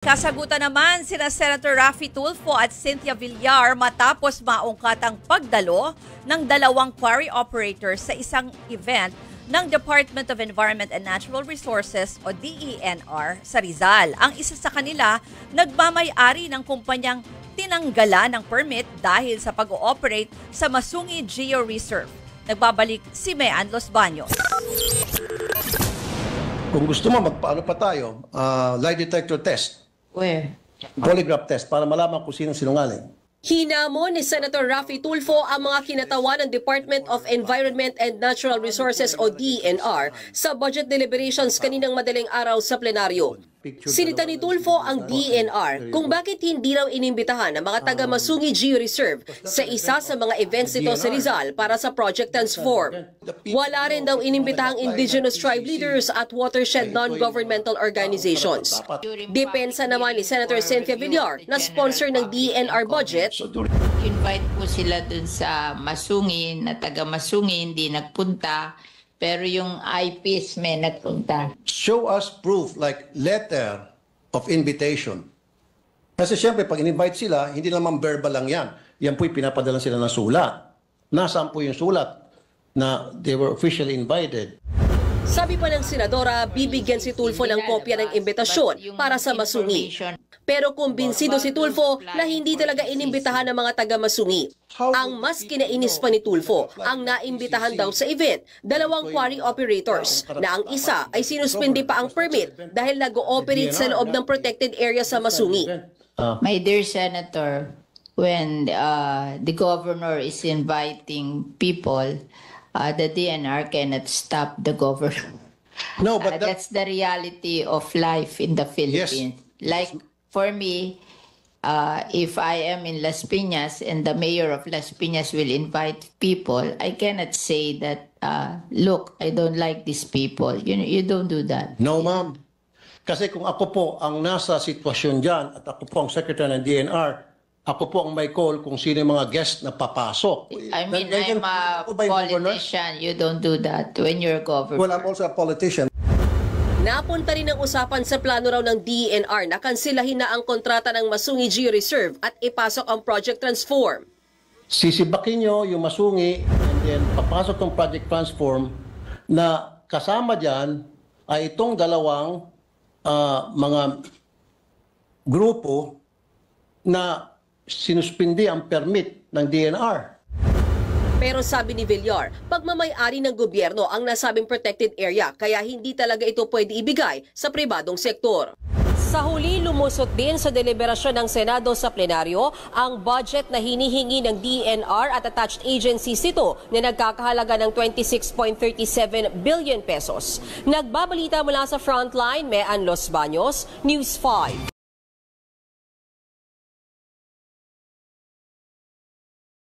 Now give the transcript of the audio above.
Kasagutan naman sina Senator Raffy Tulfo at Cynthia Villar matapos maungkat ang pagdalo ng dalawang quarry operators sa isang event ng Department of Environment and Natural Resources o DENR sa Rizal. Ang isa sa kanila nagmamay-ari ng kumpanyang tinanggalan ng permit dahil sa pag-ooperate sa Masungi Geo Reserve. Nagbabalik si Mean Los Baños. Kung gusto mo, magpaano pa tayo? Lie detector test. Where? Polygraph test para malaman kung sino sinungaling. Hinamon ni Senator Raffy Tulfo ang mga kinatawan ng Department of Environment and Natural Resources o DENR sa budget deliberations kaninang madaling araw sa plenaryo. Sinita ni Tulfo ang DENR kung bakit hindi raw inimbitahan ang mga taga Masungi Geo Reserve sa isa sa mga events nito sa Rizal para sa Project Transform. Wala rin daw inimbitahang indigenous tribe leaders at watershed non-governmental organizations. Depensa naman ni Senator Cynthia Villar na sponsor ng DENR budget. Invite po sila dun sa Masungi, na taga Masungi, hindi nagpunta. Pero yung IPs may nagpunta. Show us proof like letter of invitation. Kasi siyempre pag in-invite sila, hindi naman verbal lang yan. Yan po'y pinapadala sila ng sulat. Nasaan po yung sulat na they were officially invited? Sabi pa ng senadora, bibigyan si Tulfo ng kopya ng imbitasyon para sa Masungi. Pero kumbinsido si Tulfo na hindi talaga inimbitahan ng mga taga Masungi. Ang mas kinainis pa ni Tulfo, ang naimbitahan daw sa event, dalawang quarry operators, na ang isa ay sinuspindi pa ang permit dahil nag-ooperate sa loob ng protected area sa Masungi. My dear Senator, when the governor is inviting people, the DNR cannot stop the governor. No, but that's the reality of life in the Philippines. Yes. Like for me, if I am in Las Piñas and the mayor of Las Piñas will invite people, I cannot say that, look, I don't like these people. You don't do that. No, ma'am. Kasi kung ako po ang nasa sitwasyon dyan at ako po ang secretary ng DNR, ako po ang may call kung sino yung mga guest na papasok. I mean, I'm a politician. You don't do that when you're governor. Well, I'm also a politician. Napunta rin ang usapan sa plano raw ng DENR na kansilahin na ang kontrata ng Masungi Geo Reserve at ipasok ang Project Transform. Sisibakin nyo yung Masungi and then papasok ng Project Transform na kasama dyan ay itong dalawang mga grupo na sinuspindi ang permit ng DENR. Pero sabi ni Villar, pagmamay-ari ng gobyerno ang nasabing protected area kaya hindi talaga ito pwede ibigay sa pribadong sektor. Sa huli, lumusot din sa deliberasyon ng Senado sa plenaryo ang budget na hinihingi ng DENR at attached agencies ito na nagkakahalaga ng 26.37 billion pesos. Nagbabalita mula sa Frontline, Mean Los Baños, News 5.